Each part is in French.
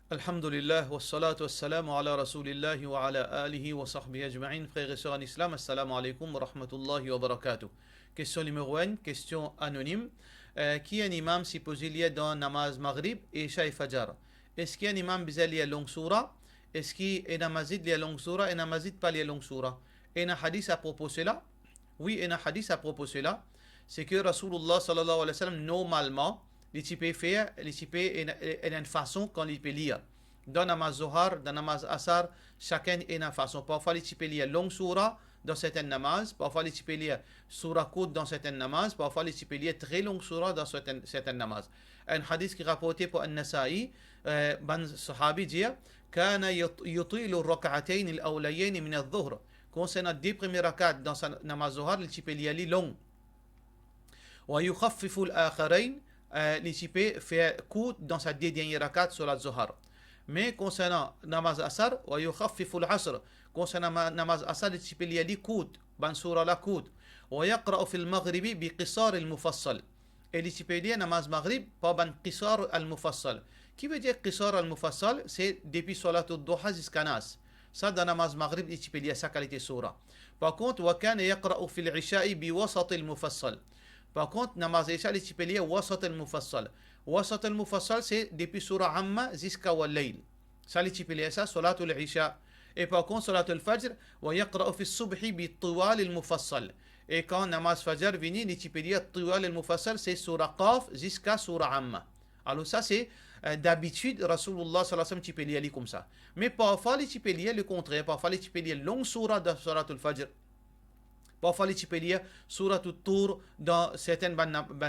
Alhamdulillah, wassalatu wassalamu ala rasulillahi wa ala alihi wa sahbihi ajma'in. Frères et sœurs en islam, assalamu alaikum wa rahmatullahi wa barakatuh. Question numéro 1, question anonyme. Qui est un imam si posé dans namaz maghrib et isha et fajr? Est-ce qu'il y a un imam bizarre lié longue surah? Est-ce qu'il y a un namazid lié longue surah et un namazid pas lié longue surah? Et un hadith à propos de cela? Oui, un hadith à propos de cela. C'est que Rasulullah sallallahu alayhi wa sallam, normalement, les types faire, les types et une façon quand il peut lire. Dans namaz Zohar, dans namaz Asar, chacun est une façon. Parfois, les types lire longue surah dans certaines namaz, parfois les types lire surah courte dans certaines namaz, parfois les types lire très longue surah dans certaines namaz. Un hadith qui est rapporté pour An-Nasa'i, ban sahabi dit, كان يطيل الركعتين الأوليين من الظهر. Concernant deux premiers rakats dans sa namaz Zohar, les types lire long. ويخفف الآخرين, les types fait court dans sa dernière rakat sur la Zohar. Mais concernant namaz asar, ويخفف العصر. Concernant namaz asar, les types li court, ban surah la court. ويقرأ في المغرب بقصار المفصل. Et les types li namaz maghrib par ban qisar al-mufassal. Qui veut dire qisar al-mufassal? C'est depuis salat al-duha jusqu'à nas. Ça dans namaz maghrib, les types li sa qualité surah. Par contre, وكان يقرأ في العشاء بوسط المفصل. Par contre, namaz isha, les types liés wasat al-mufassal. Wasat al-mufassal, c'est depuis surah Amma jusqu'à Wal-Layl. Ça, les types liés, ça, salat al-isha. Et par contre, salat al-fajr, wa yaqra'u fi subhi bi tiwal al-mufassal. Et quand namaz fajr vient, les types liés tiwal al-mufassal, c'est surah Qaf jusqu'à surah Amma. Alors ça, c'est d'habitude, Rasulullah sallallahu alayhi wa sallam, types liés comme ça. Mais parfois, les types liés le contraire. Parfois, les types liés longue surah de salat al-fajr. Parfois, les types lire Surat al-Tur dans certaines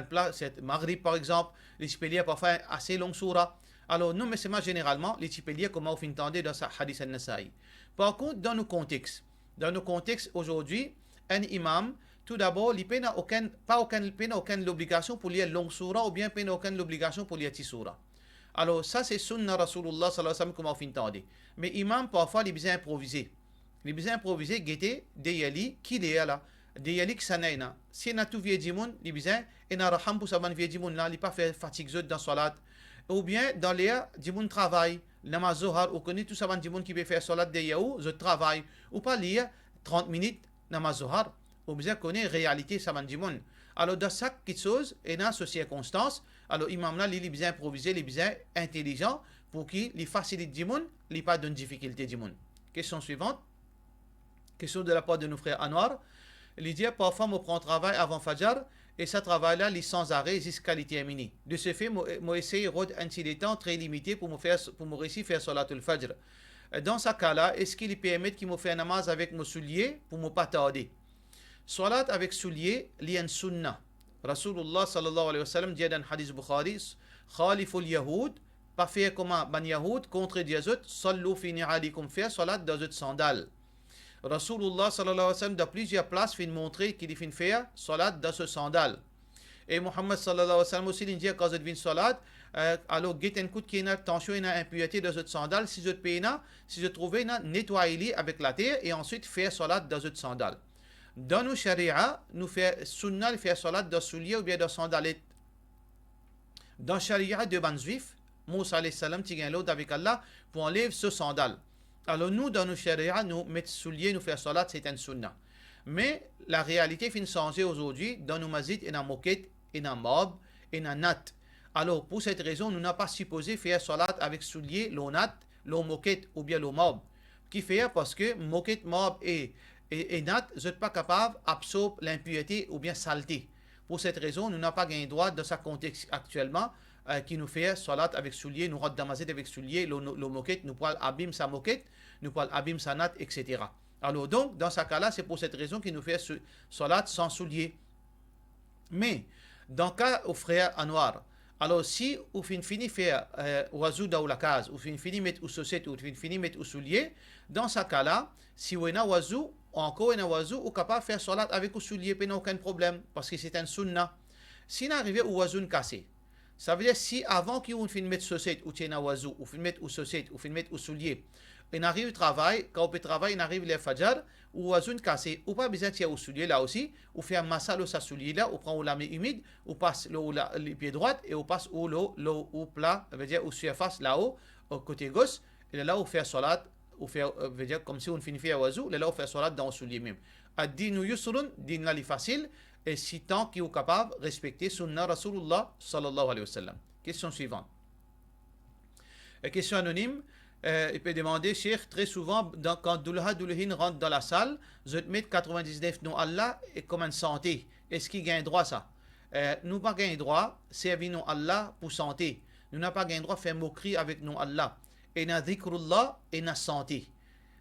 places, Maghrib par exemple, les types lire parfois assez longue surah. Alors, nous, mais c'est généralement les types lire comme on fait entendre dans sa hadith al-Nasa'i. Par contre, dans nos contextes aujourd'hui, un imam, tout d'abord, il n'a aucune l'obligation pour lire longue surah ou bien il n'a aucune l'obligation pour lire petite surah. Alors, ça, c'est Sunnah Rasulullah sallallahu alayhi wa sallam comme on fait entendre. Mais imam, parfois, il est bien improvisé. Les besoins improvisés guetter des yali qui est là des yali qui s'anaïna si na tout vieux dimoun les besoins et na raham pour saban vieux dimoun là il pas fait fatigue zot dans salat ou bien dans les dimoun travail namaz zohar ou connaît tout saban dimoun qui peut faire salat de yaou je travail ou pas lire 30 minutes namaz zohar ou bien connaît réalité saban dimoun alors dans chaque chose et dans ce circonstance alors imam là les besoins improvisés les besoins intelligents pour qu'il les facilite dimoun les pas de difficulté dimoun. Question suivante. Question de la part de nos frères Anwar. Il dit parfois, je prends travail avant Fajr et ce travail-là, il sans arrêt jusqu'à terminer. De ce fait, je essaie de temps très limité pour me réussir à faire Salat al-Fajr. Dans ce cas-là, est-ce qu'il permet qu'il me fasse un namaz avec mon soulier pour ne me pas tarder? Salat avec soulier, il y a une sunnah. Rasulullah sallallahu alayhi wa sallam dit dans Hadith Bukhari, Khaliful Yahoud, pas faire comme un Yahoud contre des autres, sallu fi ni'alikum, faire salat dans une sandale. Rasulullah sallallahu alayhi wa sallam de plusieurs places fait montrer qu'il fait faire salat dans ce sandal. Et Muhammad sallallahu alayhi wa sallam aussi dit quand vous faites salat, alors get un coup de qui a tension et impureté dans ce sandal, si je peine, si je trouve nettoyer avec la terre et ensuite faire salat dans ce sandal. Dans nos sharia, nous fait sunnah faire salat dans soulier ou bien dans sandalette. Dans sharia de ban juif, Moussa alayhi salam tient l'autre avec Allah pour enlever ce sandal. Alors nous, dans nos sharia, nous mettre souliers, nous faire salat, c'est un sunnah. Mais la réalité fin changer aujourd'hui, dans nos masjids, il y a une moquette, il y a un mob, il y a un nat. Alors pour cette raison, nous n'avons pas supposé faire salat avec souliers, le nat, le moquette ou bien le mob. Qui fait parce que moquette, mob et nat, vous n'êtes pas capable d'absorber l'impureté ou bien saleté. Pour cette raison, nous n'avons pas gagné droit dans ce contexte actuellement qui nous fait salat avec soulier, nous rentre dans masjid avec soulier, le moquette, nous pouvons abîmer sa moquette, nous pouvons abîmer sa natte, etc. Alors donc, dans ce cas-là, c'est pour cette raison qu'il nous fait salat sans soulier. Mais, dans le cas au frère Anwar, alors si vous finissez faire oiseau dans la case, vous finissez mettre au chaussette, ou vous finissez mettre au soulier, dans ce cas-là, si vous avez un oiseau, encore un oiseau, vous êtes capable de faire salat avec le soulier, pas aucun problème, parce que c'est un sunnah. Si vous arrivez au oiseau cassé, ça veut dire si avant que vous finissez mettre chaussette, ou tiens un oiseau, ou finissez mettre au chaussette, ou finissez mettre au soulier, il arrive au travail, quand on peut travailler, il arrive les fajr, ou à zone cassée, ou pas besoin de tirer au soulier là aussi, ou fait un massage au soulier là, ou prend la main humide, ou passe le pied droit, et on passe au plat, veut dire au surface là-haut, au côté gauche, et là, on fait salat, on fait, veut dire comme si on finit à oiseau, là, on fait salat dans le soulier même. Ad-dinu yusrun, din là, facile, et si tant qu'il est capable de respecter sunna Rasulullah sallallahu alayhi wa sallam. Question suivante. Question anonyme. Il peut demander, Cheikh, très souvent, quand Dulha Dulhin rentre dans la salle, je te mets 99 noms Allah et comme une santé. Est-ce qu'il gagne droit ça? Nous pas gagne droit, servir non Allah pour santé. Nous n'avons pas gagne droit faire moquerie avec non Allah. Et na dhikrullah et na santé.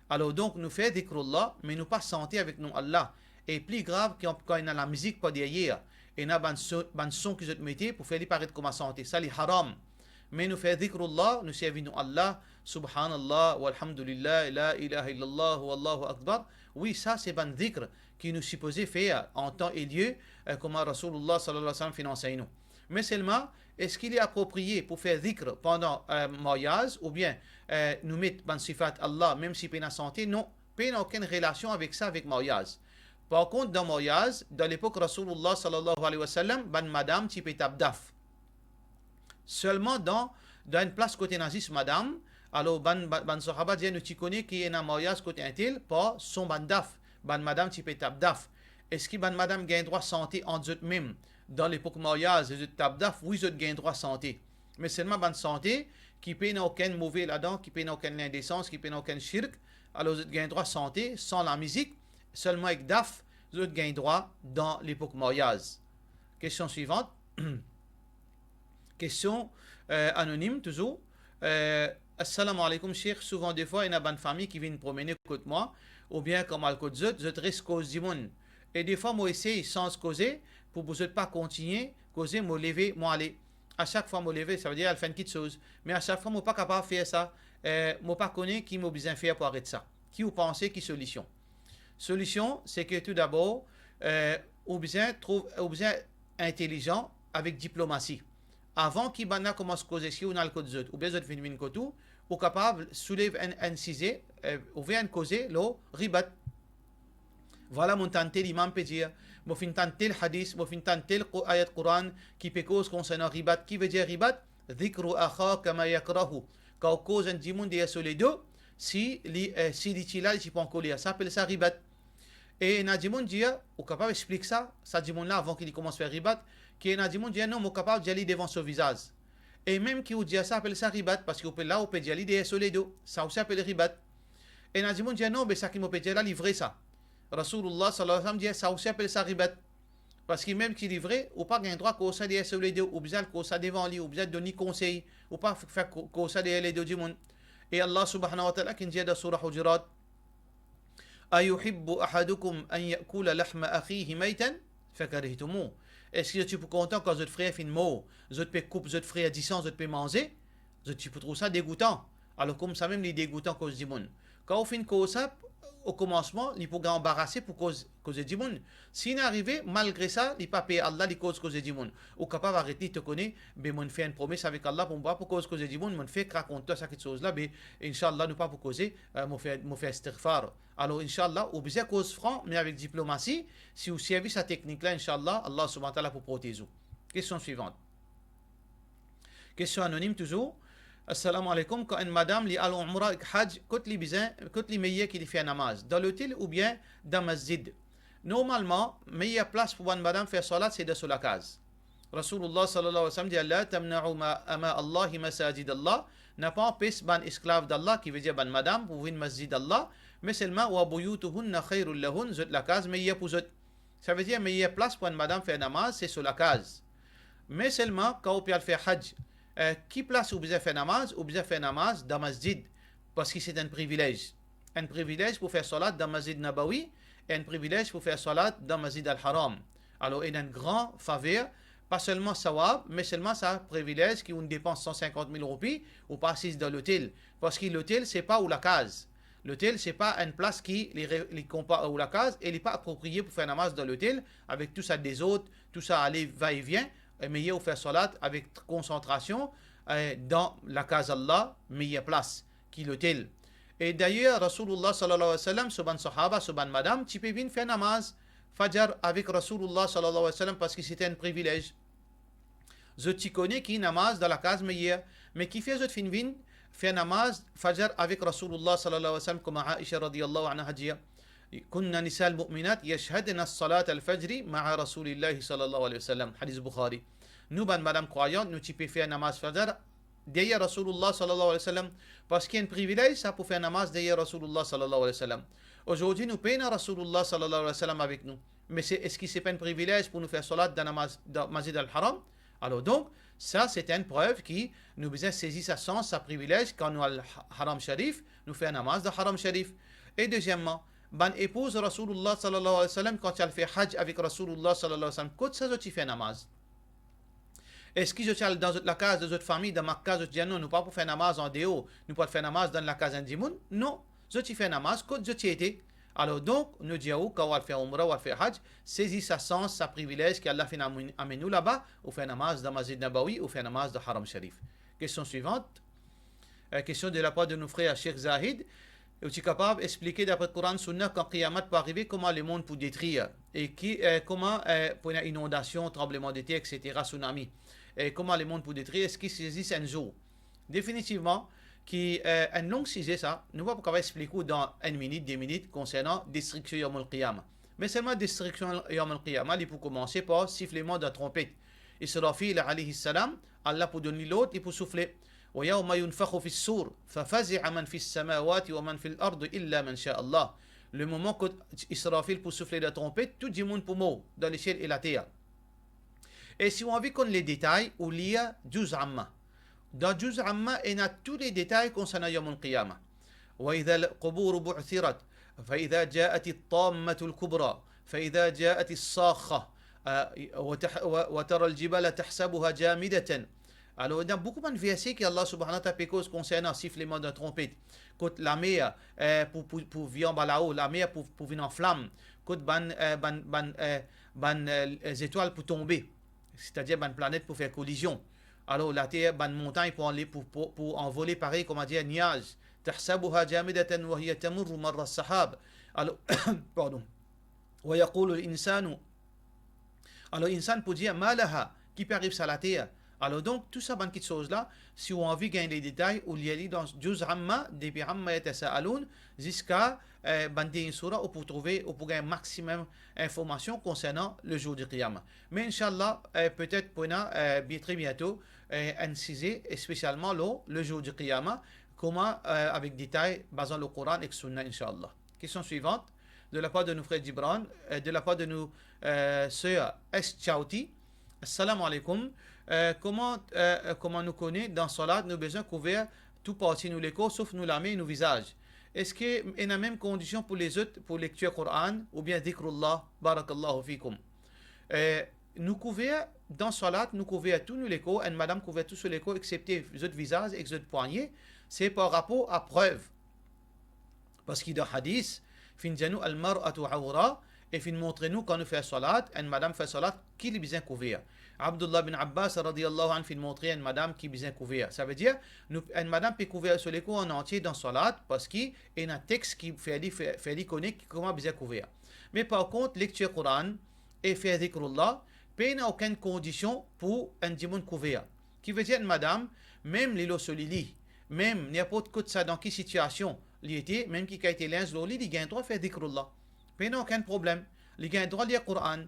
Alors donc, nous faisons dhikrullah, mais nous pas santé avec non Allah. Et plus grave, quand il y a la musique pas derrière, et il y a un son que je te mettais pour faire paraître comme santé. Ça, c'est haram. Mais nous faisons dhikrullah, nous servons Allah, subhanallah, walhamdulillah, la ilaha illallah, wallahu akbar. Oui, ça c'est un dhikr qui nous supposé faire en temps et lieu, comme Rasulullah sallallahu alayhi wa sallam fait enseigner nous. Mais seulement, est-ce qu'il est approprié pour faire dhikr pendant mariage, ou bien nous mettre ban sifat Allah, même si peine santé? Non, peine n'a aucune relation avec ça, avec mariage. Par contre, dans mariage, dans l'époque Rasulullah sallallahu alayhi wa sallam, ban madame type étape daf. Seulement dans une place côté nazis, madame, alors ban sahaba dit, nous tu connais qui est un mariage côté un tel, pas son ban daf, ban madame type étape daf. Est-ce que ban madame gagne droit santé en eux même dans l'époque mariage, les étapes daf? Oui, ils gagnent droit santé. Mais seulement ban santé, qui paye aucun mauvais là-dedans, qui paye aucune indécence, qui paye aucun shirk, alors ils gagnent droit santé sans la musique, seulement avec daf, ils gagnent droit dans l'époque mariage. Question suivante. Question anonyme toujours. Assalamu alaikum, Cheikh. Souvent, des fois, il y a une famille qui vient promener côté moi, ou bien comme à côté de je reste cause du monde. Et des fois, moi, essaye sans causer, pour ne pas continuer, causer, me lever, moi aller. À chaque fois, me lever, ça veut dire, elle fait une petite chose. Mais à chaque fois, je ne suis pas capable de faire ça. Je ne pas connais qui m'a besoin de faire pour arrêter ça. Qui vous pensez qui solution? Solution, c'est que tout d'abord, on besoin intelligent avec diplomatie. Avant qu'il commence à causer si on a le code zut ou bien zut fin min kotu ou capable soulève un cisé ou vient causer le ribat. Voilà mon tante l'imam peut dire mon fin tante le hadith mon fin tante le ayat Coran qui peut cause concernant ribat. Qui veut dire ribat? Dhikru akha kama yakrahu. Quand cause un dimon de sur les deux, si li tila si pas encore ça s'appelle ça ribat. Et na dimon dit ou capable explique ça dimon là avant qu'il commence à faire ribat, qui est dit, non, je suis capable d'aller devant son visage. Et même qui vous dit ça, appelle ça ribat, parce que là, on peut dire aller sur les deux. Ça aussi appelle ribat. Et na dit, non, mais ça qui m'a peut dire livrer ça. Rasulullah sallallahu alayhi wa sallam dit, ça aussi appelle ça ribat. Parce que même qui livrer, ou pas un droit qu'on ça derrière sur les deux, ou bien qu'on ça devant lui, ou bien donner conseil, ou pas faire qu'on ça derrière les deux du monde. Et Allah subhanahu wa ta'ala qui dit dans surah Hujurat, ayuhibbu ahadukum an yakula lahma akhihi maytan fakarihtumu. Est-ce que tu peux content quand votre frère fait une mort, votre peut couper votre frère à distance, votre peut manger, tu peux trouver ça dégoûtant. Alors comme ça même les dégoûtant cause du monde. Quand on fait une cause ça, au commencement, il peut embarrasser pour cause du monde. S'il est arrivé, malgré ça, il pas payer Allah les cause du monde. Ou capable d'arrêter te connaître, ben mon fait une promesse avec Allah pour moi pour cause du monde, mon fait raconter ça quelque chose là, ben inchallah nous pas pour causer, mon fait istighfar. Alors inchallah, ou bien cause franc, mais avec diplomatie, si vous servez cette technique là, inchallah, Allah subhanahu wa ta'ala pour protéger. Question suivante. Question anonyme toujours. Assalamu alaikum, quand une madame li al umrah et hajj, quand li meilleur qui fait namaz, dans l'hôtel ou bien dans masjid. Normalement, meilleure place pour une madame faire salat, c'est sur la case. Rasulullah sallallahu alayhi wa sallam dit Allah, tamna'u ama Allahi masajid Allah, n'a pas empêché ban esclave d'Allah, qui veut dire ban madame, pour venir masjid Allah, mais seulement wa buyutuhunna khairul lahun, zut la case meilleure pour zut. Ça veut dire meilleure place pour une madame faire namaz, c'est sur la case. Mais seulement quand on peut faire hajj. Qui place ou bien faire namaz ou bien faire namaz dans masjid parce que c'est un privilège. Un privilège pour faire salat dans masjid Nabawi et un privilège pour faire salat dans masjid al-Haram. Alors il y a une grande faveur, pas seulement sawab, mais seulement ça privilège qui on dépense 150 000 roupies ou pas assise dans l'hôtel. Parce que l'hôtel c'est pas où la case. L'hôtel c'est pas une place qui les compare ou la case et il n'est pas approprié pour faire namaz dans l'hôtel avec tout ça des autres, tout ça aller va-et-vient. Meilleur faire salat avec concentration dans la case Allah, meilleure place qui l'hôtel. Et d'ailleurs, Rasulullah sallallahu alayhi wa sallam, suban sahaba, suban madame, tu peux venir faire namaz Fajr avec Rasulullah sallallahu alayhi wa sallam parce que c'était un privilège. Je t'y connais qui namaz dans la case meilleure, mais qui fait fin vin, fait namaz Fajr avec Rasulullah sallallahu alayhi wa sallam, comme Aisha radiyallahu anha dit. كنا نساء المؤمنات يشهدن الصلاة الفجر مع رسول الله صلى الله عليه وسلم حديث Bukhari. Nous, ben, madame croyante, nous typons faire namaz Fajr derrière Rasulullah sallallahu alayhi wa sallam parce qu'il y a un privilège ça pour faire namaz derrière Rasulullah sallallahu alayhi wa sallam. Aujourd'hui, nous payons Rasulullah sallallahu alayhi wa sallam avec nous. Mais est-ce que ce n'est pas un privilège pour nous faire salat dans le Masjid al-Haram? Alors donc, ça c'est une preuve qui nous besoin saisir sa sens, sa privilège quand nous al Haram Sharif, nous faisons namaz dans Haram Sharif. Et deuxièmement, ban épouse Rasulullah sallallahu alayhi wa sallam quand elle fait hajj avec Rasulullah sallallahu alayhi wa sallam, quand ça tu fais namaz? Est-ce que je suis dans la case de notre famille, dans ma case, je dis non, nous pas pour faire namaz en déo, nous pas faire namaz dans la case d'Indimoun? Non, je fais namaz quand je t'y étais. Alors donc, nous disons quand on va faire Umrah ou on va faire Hajj, saisis sa sens, sa privilège qu'Allah fait amener nous là-bas, ou faire namaz dans Masjid Nabawi, ou faire namaz dans Haram Sharif. Question suivante. Question de la part de nos frères Cheikh Zahid. Es-tu capable d'expliquer d'après le Coran Sunnah quand Qiyamah peut arriver, comment le monde peut détruire et comment pour une inondation, tremblement de terre, etc., tsunami, et comment le monde peut détruire, est-ce qu'il saisit un jour? Définitivement, qui un long sujet ça, nous ne pouvons pas expliquer dans 1 minute, 2 minutes concernant destruction Yom al-Qiyamah. Mais seulement destruction Yom al-Qiyamah, il peut commencer par sifflement de trompette. Israfil alayhi salam, Allah pour donner l'autre, il peut souffler. ويوم ينفخ في الصور ففزع من في السماوات ومن في الأرض إلا من شاء الله. Le moment que Israfil peut souffler la trompette, tout le monde peut mourir dans les ciels et la terre. Et si on a vu qu'on les détails, il y a 12 amma. Dans 12 amma, il y a tous les détails concernant Yom al-Qiyamah. وإذا القبور بعثرت فإذا جاءت الطامة الكبرى فإذا جاءت الصاخة وترى الجبال تحسبها جامدة. Alors, il y a beaucoup de versets que Allah subhanahu wa ta'ala pécose concernant sifflement de trompette. Quand la mer pour vivre en haut, la mer pour venir en flamme. Quand les étoiles pour tomber. C'est-à-dire ban planète pour faire collision. Alors, la terre, ban montagne pour envoler pareil, comme on dit, un nuage. تحسبها جامدة وهي تمر مر السحاب. Alors, pardon. ويقول الإنسان. Alors, l'insan peut dire, malaha, qui peut arriver à la terre. Alors donc, tout ça, cette chose-là, si on a envie de gagner les détails, on y a dans 12 amma, depuis amma yatasa'aloun, jusqu'à Bandi Sura, pour trouver, pour gagner un maximum d'informations concernant le jour du Qiyamah. Mais Inch'Allah, peut-être pour nous, très bientôt, inciser, spécialement le jour du Qiyamah, comment, avec détails, basant le Coran et le Sunnah, Inch'Allah. Question suivante, de la part de nos frères Gibran, de la part de nos sœurs S. Chauti. Assalamu alaikum. Comment nous connaît dans Salat, nous besoin couvrir tout partie nous les corps, sauf nous la main et nous visage. Est-ce qu'il y a la même condition pour les autres, pour lecture Coran, ou bien dhikrullah, barakallahu fikum? Nous couvrir dans Salat, nous couvrir tous nous les corps, et madame couvrir tous les corps, excepté les autres visages et les autres poignets, c'est par rapport à preuve. Parce qu'il y a un hadith, fin janu al-mar'atu awra, et fin montre nous quand nous faisons Salat, et madame fait Salat, qui est besoin couvrir. Abdullah bin Abbas radiyallahu anhu fait montrer une madame qui besoin couvrir. Ça veut dire une madame peut couvrir sur les cours en entier dans Salat parce qu'il y a un texte qui fait connaître comment besoin couvrir. Mais par contre, lecture Coran et faire dhikrullah, il n'y a aucune condition pour un dimon couvrir. Qui veut dire une madame, même les lots solili, même n'importe quoi de ça dans quelle situation, était, même qui a été l'un de il y a un droit de faire dhikrullah. Il n'y a aucun problème. Il y a un droit de lire Coran.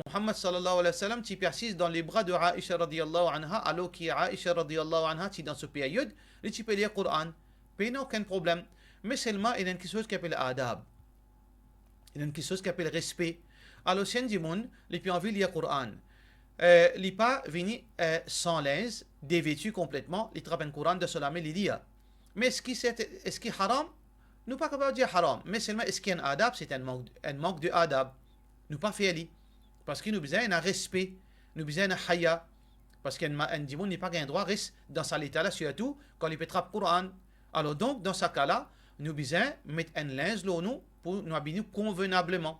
Muhammad sallallahu alayhi wa sallam qui persiste dans les bras de Aisha radiyallahu anha, alors que Aisha radiyallahu anha qui dans ce période, il peut lire le Coran, il n'y a aucun problème. Mais seulement, il y a quelque chose qui s'appelle adab. Il y a quelque chose qui s'appelle respect. Alors, si un monde, il peut envie de lire le Coran. Il n'est pas venu sans linge, dévêtu complètement, il trappe un Coran de cela, mais il lit. Mais est-ce qu'il est haram? Nous ne pouvons pas dire haram, mais seulement est-ce qu'il y a un adab? C'est un manque de adab. Nous ne pouvons pas faire lui. Parce qu'il nous besoin d'un respect, nous besoin d'un haya. Parce qu'un dimon n'est pas un droit reste dans sa l'état-là, surtout quand il peut attraper le Coran. Alors donc, dans ce cas-là, nous besoin mettre un linge là nous pour nous habiller convenablement.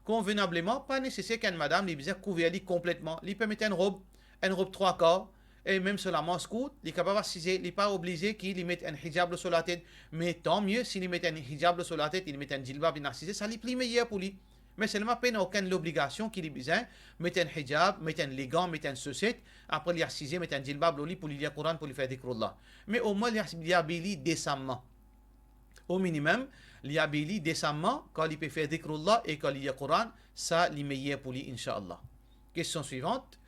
Convenablement, pas nécessaire qu'une madame ait besoin de couvrir complètement. Il peut mettre une robe 3 quarts, et même sur la mascoute, il est capable de il n'est pas obligé qu'il mette un hijab sur la tête. Mais tant mieux, s'il met un hijab sur la tête, il met un djilbab, ça lui plaît meilleur pour lui. Mais seulement, il n'a aucune obligation qu'il ait besoin de mettre un hijab, mettre un ligand, mettre un chaussette, après il y a assisé, mettre un djilbab pour lui lire le Coran, pour lui faire dhikrullah. Mais au moins, il y a habillé décemment. Au minimum, il y a habillé décemment quand il peut faire dhikrullah et quand il lit le Coran, ça, il est meilleur pour lui, Inch'Allah. Question suivante.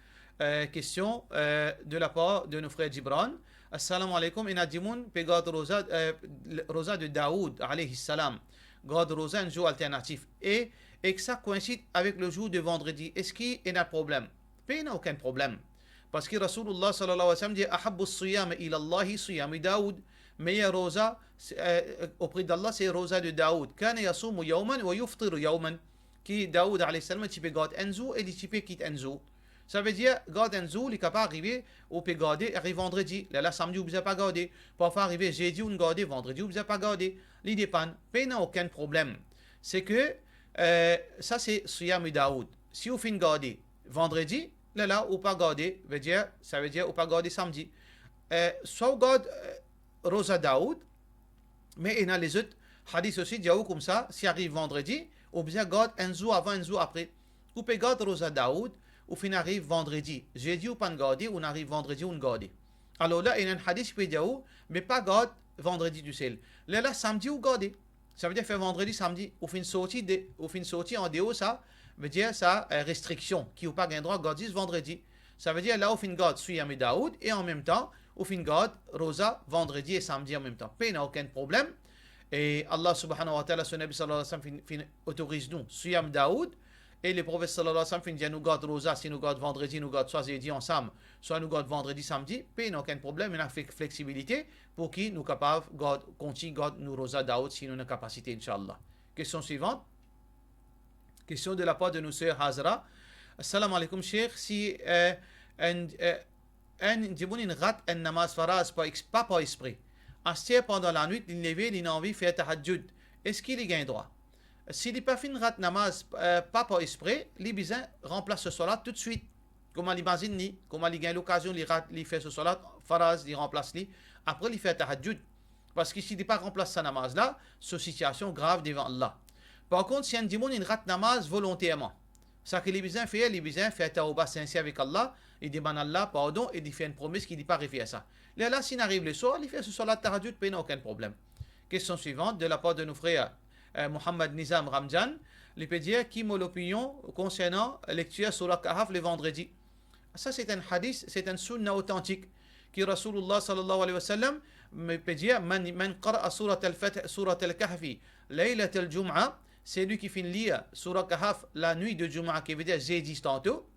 Question de la part de nos frères Gibran. Assalamu alaikum. Ina dimoun pe God rosa de Daoud alayhi salam. God rosa un jour alternatif. Et que ça coïncide avec le jour de vendredi. Est-ce qu'il y a un problème? Il n'y a aucun problème. Parce que Rasulullah sallallahu alayhi wa sallam dit Ahabbu siyam ila Allahi siyam Daoud. Meilleur rosa auprès d'Allah, c'est rosa de Daoud. Kana yasumu yawman wa yuftiru yawman. Qui Daoud alayhi salam, il peut God enzo et il peut quitter enzo. Ça veut dire, God and Zou, il est capable d'arriver au peut garder, arrive vendredi. Là, samedi, vous ne pas garder. Parfois, arriver jeudi, ou garder, vendredi, vous ne pas garder. L'idée dépend. Mais il n'y a aucun problème. C'est que, ça, c'est Siyam Daoud. Si vous finissez garder vendredi, là, ou pas garder, ça veut dire, ou pas garder samedi. Soit vous gardez Rosa Daoud, mais il y a les autres hadiths aussi, dit comme ça, si arrive vendredi, ou bien garde un jour avant, un jour après. Vous pouvez garder Rosa Daoud, ou fin arrive vendredi. Jeudi ou pas garder, ou arrive vendredi ou garder. Alors là, il y a un hadith qui peut dire, mais pas garde vendredi du ciel. Là, samedi ou garder. Ça veut dire faire vendredi, samedi, ou fin sortie en dehors, ça veut dire ça, restriction, qui ou pas gain droit garder vendredi. Ça veut dire là, au fin garde, Siyam Daoud, et en même temps, au fin garde, Rosa, vendredi et samedi en même temps. Il n'y a aucun problème. Et Allah subhanahu wa ta'ala, son Nabi sallallahu alayhi wa sallam, autorise nous, Siyam Daoud. Et le prophète sallallahu alayhi wa sallam dit nous garde rosa, si nous garde vendredi, nous garde soit jeudi ensemble, soit nous garde vendredi, samedi, puis il n'y a aucun problème, il y a une flexibilité pour qui nous capables de continuer garde nous rosa Daoud si nous avons une capacité, Inch'Allah. Question suivante. Question de la part de nos sœurs Hazra. Assalamu alaikum, Cheikh. Si un rate un namaz faraz pas par esprit, astir pendant la nuit, il levé, il a envie de faire tahajjud, est-ce qu'il y a un droit? S'il n'est pas fait une rat namaz, pas par esprit, il remplace ce salat tout de suite. Comme il imagine, comme il a l'occasion, il fait ce salat, faraz, il remplace lui. Après, il fait tahajjud. Parce que s'il n'est pas remplacé sa namaz là, c'est une situation grave devant Allah. Par contre, si un démon il rate namaz volontairement, ça que les besoins fait, tawbah sincère avec Allah, il demande Allah pardon et il fait une promesse qu'il n'est pas arrivé à ça. Là, s'il arrive le soir, il fait ce salat tahajjud, il n'y a aucun problème. Question suivante de la part de nos frères. Mohamed Nizam Ramjan, il peut dire qui m'a l'opinion concernant la lecture sur la Kahf le vendredi. Ça, c'est un hadith, c'est un sunna authentique qui Rasulullah sallallahu alayhi wa sallam peut dire man qara'a surat al-Fath, surat al-Kahfi, laylat al-Jum'a, c'est lui qui finit lire surat Kahf la nuit de Jum'a, qui veut dire jeudi tantôt,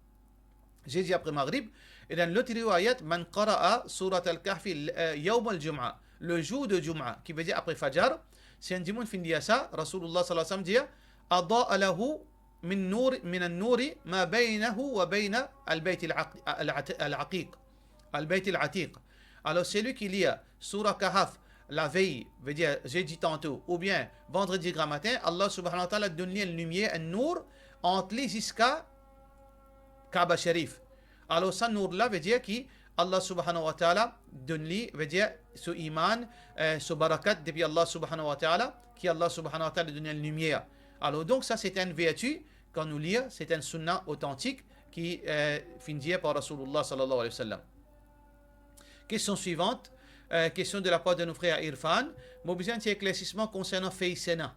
jeudi après Maghrib. Et dans l'autre riwayat, man qara'a surat al-Kahfi yawm al-Jum'a, le jour de Jum'a, qui veut dire après Fajr. Si un démon finit à ça, Rasulullah sallallahu alayhi wa sallam dit Ada'a lahu min an-nuri ma baynahu wa bayna al-bayt al-aqiq. Al-bayt al-atiq. Alors, celui qui lit Surah Kahf la veille, veut dire jeudi tantôt, ou bien vendredi grand matin, Allah subhanahu wa ta'ala donne une lumière, un nour, entre les jusqu'à Kaaba Sharif. Alors, ça nour-là veut dire qui Allah subhanahu wa ta'ala donne lui, veut dire ce iman, ce barakat depuis Allah subhanahu wa ta'ala, qui Allah subhanahu wa ta'ala donne une lumière. Alors donc ça c'est une vertu, quand nous lisons, c'est un sunnah authentique qui finit par Rasulullah sallallahu alayhi wa sallam. Question suivante, question de la part de nos frères Irfan, j'ai besoin d'un éclaircissement concernant Fay Sena.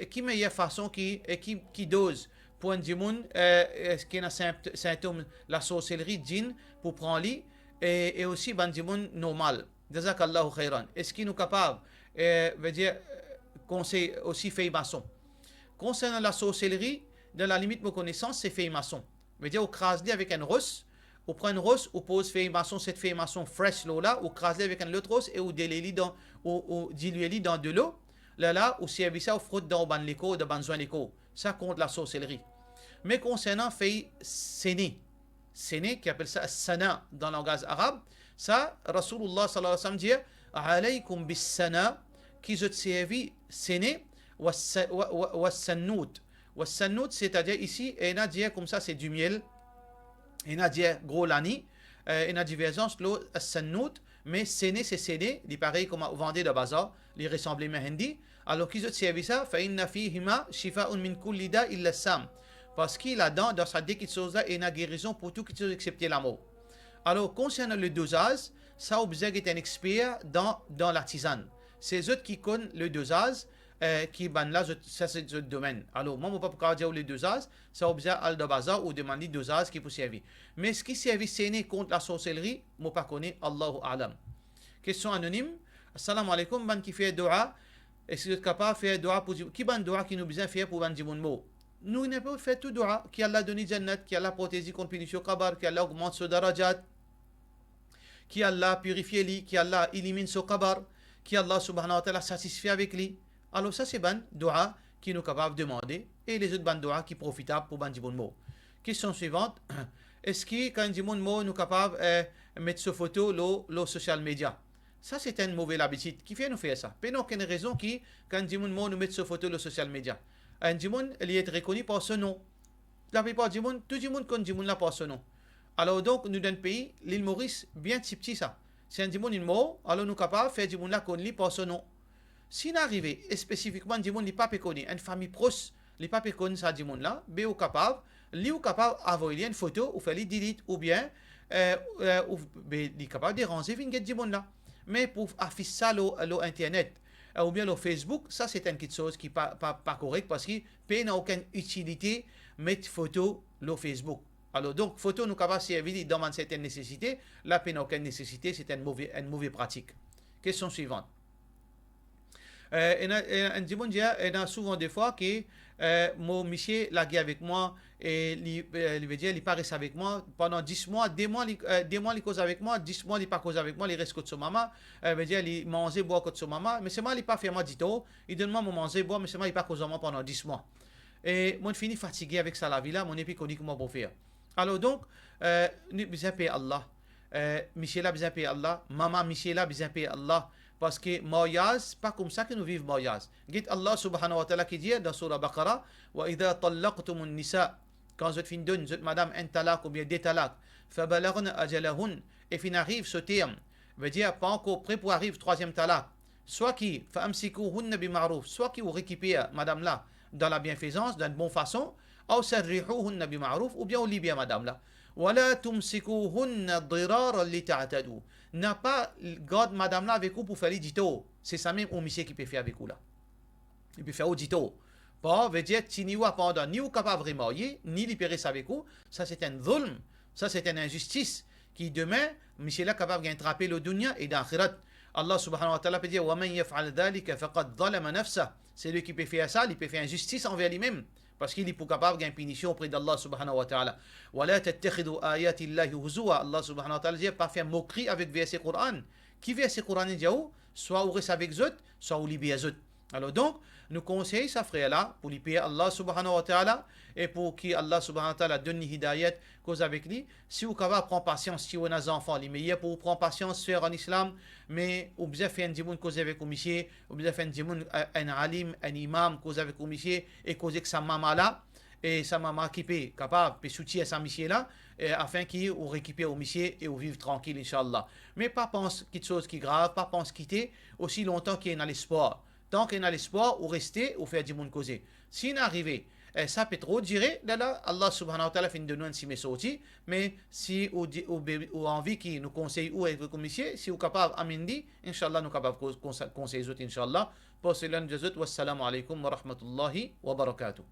Qui meilleure façon, qui dose pour un démon qui a un symptôme, la sorcellerie, djinn, pour prendre lit, et aussi un démon normal. Jazakallahu khairan. Est-ce qu'il est capable, veut dire, qu'on sait aussi fait maçon. Concernant la sorcellerie, dans la limite de mes connaissances, c'est fait maçon. Veut dire, on crase avec un rosse, on prend une rosse, on pose fait maçon, cette fait maçon fresh là, on crase avec un autre rosse et on dilue dans, dans de l'eau. Là, on servi ça, on frotte dans ban l'écho, dans ban l'écho. Ça compte la sorcellerie. Mais concernant fait séné, qui appelle ça sana dans le langage arabe, ça, Rasulullah sallallahu alayhi wa sallam dit alaykum bis sana, qui je servi séné, wa sannout. Wa sannout, c'est-à-dire ici, et on a dit comme ça, c'est du miel, et on a dit gros lani, il y a divergence lo as-sannout, mais séné c'est séné, il pareil comme on vendait de bazar, il ressemblait à hindi. Alors qu'ils ont servi ça, fa inna fihima shifa'un min kulli da illa sam. Parce qu'il a dans sa dit quelque chose là, il y a une guérison pour tout qui chose excepté la mort. Alors concernant le dosage, ça observe est un expert dans l'artisan. C'est eux qui connaissent le dosage, qui ban là, ça c'est le domaine. Alors moi, je ne peux pas dire le dosage, ça observe al de bazar ou demander le dosage qui peut servir. Mais ce qui servit c'est contre la sorcellerie, je ne peux pas connaître, Allahu A'lam. Question anonyme. Assalamu alaikum, ban qui fait dua. Est-ce que vous êtes capable de faire dua pour qui ban dua qui nous besoin faire pour ban dimoun mot? Nous ne pouvons pas faire tout dua, qui Allah donné jannat, qui Allah protégé contre punition kabar, qui Allah augmente ce darajat, qui Allah purifie lui, qui Allah élimine ce kabar, qui Allah subhanahu wa ta'ala satisfait avec lui. Alors ça c'est ban dua qui nous capable de demander et les autres ban dua qui profitables pour ban dimoun mot. Question suivante. Est-ce que quand dimoun mot nous capable de mettre ce photo le social media? Ça, c'est une mauvaise habitude. Qui fait nous faire ça? Il n'y a aucune raison qui, quand du monde nous met ce photo sur les social media. Un du monde, il est reconnu par ce nom. La plupart du monde, tout le monde connaît du monde là par ce nom. Alors donc, nous dans le pays, l'île Maurice, bien petit ça. Si un du monde est mort, alors nous sommes capables de faire du monde là qu'on lit par ce nom. Si nous arrivons, et spécifiquement du monde n'est pas connu, une famille proche, n'est pas connu ça du monde là, bien capable, d'envoyer une photo ou faire les delete ou bien, capable de ranger du monde là. Mais pour afficher ça sur Internet ou bien sur Facebook, ça c'est une petite chose qui n'est pas correcte parce qu'il n'a aucune utilité de mettre photo sur Facebook. Alors donc, photo nous capable de servir dans une certaine nécessité, là, il n'a aucune nécessité, c'est une mauvaise pratique. Question suivante. Il y a souvent des fois que mon monsieur l'a gué avec moi et il veut dire il paraît avec moi pendant 10 mois, 2 mois il cause avec moi, 10 mois il pas cause avec moi, il reste contre son maman, veut dire il mange boire contre son maman, mais c'est moi il pas fait moi dit tout, il donne moi mon manger boire mais c'est moi il pas cause moi pendant 10 mois. Et moi je finis fatigué avec ça la vie là, mon épi qu'on dit comment pour faire. Alors donc nous besoin payer Allah. Michel a besoin payer Allah, maman Michel a besoin payer Allah. Parce que mariage, pas comme ça que nous vivons mariage. Dit Allah subhanahu wa ta'ala qui dit dans Surah Baqarah, wa idha talaqtumun nisa, quand vous finissez donne, madame un talaq ou bien des talaq, fabalagna ajalahun, et fin arrive ce terme, veut dire pas encore prêt pour arriver troisième talaq. Soit qui, fa'amsikuhunna bima'ruf, soit qui vous récupère madame là dans la bienfaisance, d'une bonne façon, ou sarrihuhunna bima'ruf, ou bien au libya madame là. ولا تمسكوهن ضرارا لتعتدوا. N'a pas garde madame là avec vous pour faire l'édito. C'est ça même au monsieur qui peut faire avec vous là. Il peut faire audito. Bon, veut dire si ni ou pendant ni ou capable de marier, ni libérer ça avec vous, ça c'est un zulm, ça c'est une injustice qui demain monsieur là capable d'attraper le dunya et d'akhirat. Allah subhanahu wa ta'ala peut dire wa man yaf'al dhalika faqad zalama nafsa. C'est lui qui peut faire ça, il peut faire injustice envers lui-même. Parce qu'il est pour capable d'une punition auprès d'Allah subhanahu wa ta'ala. وَلَا تَتَّخِذُوا آيَاتِ اللَّهِ هُزُوًا. Allah subhanahu wa ta'ala dit pas faire moquerie avec verset Coran. Qui verset Coran dit soit ou reste avec eux, soit ou libère eux. Alors donc, nous conseillons ça frère là pour lui payer Allah subhanahu wa ta'ala et pour que Allah subhanahu wa ta'ala donne hidayat cause avec lui. Si vous capable prendre patience, si vous avez des enfants, les meilleurs pour prendre patience faire en islam, mais vous besoin faire un dimoun cause avec vous monsieur, vous besoin faire un dimoun un alim, un imam cause avec vous monsieur et cause avec sa maman là et sa maman qui peut capable de soutenir sa monsieur là afin qu'il vous récupère au monsieur et vous vivre tranquille inchallah. Mais pas pense quelque chose qui est grave, pas pense quitter aussi longtemps qu'il y a l'espoir. Tant qu'il y a l'espoir, ou rester, ou faire du monde causer. Si n'arrive, ça peut trop dire, là, Allah subhanahu wa ta'ala fait de nous un si sorti, mais si ou envie qui nous conseille ou avec le commissaire, si vous capable amindi, inshallah nous capable conseiller les autres, inshallah. Pour cela, nous disons, wassalamu alaikum wa rahmatullahi wa barakatuh.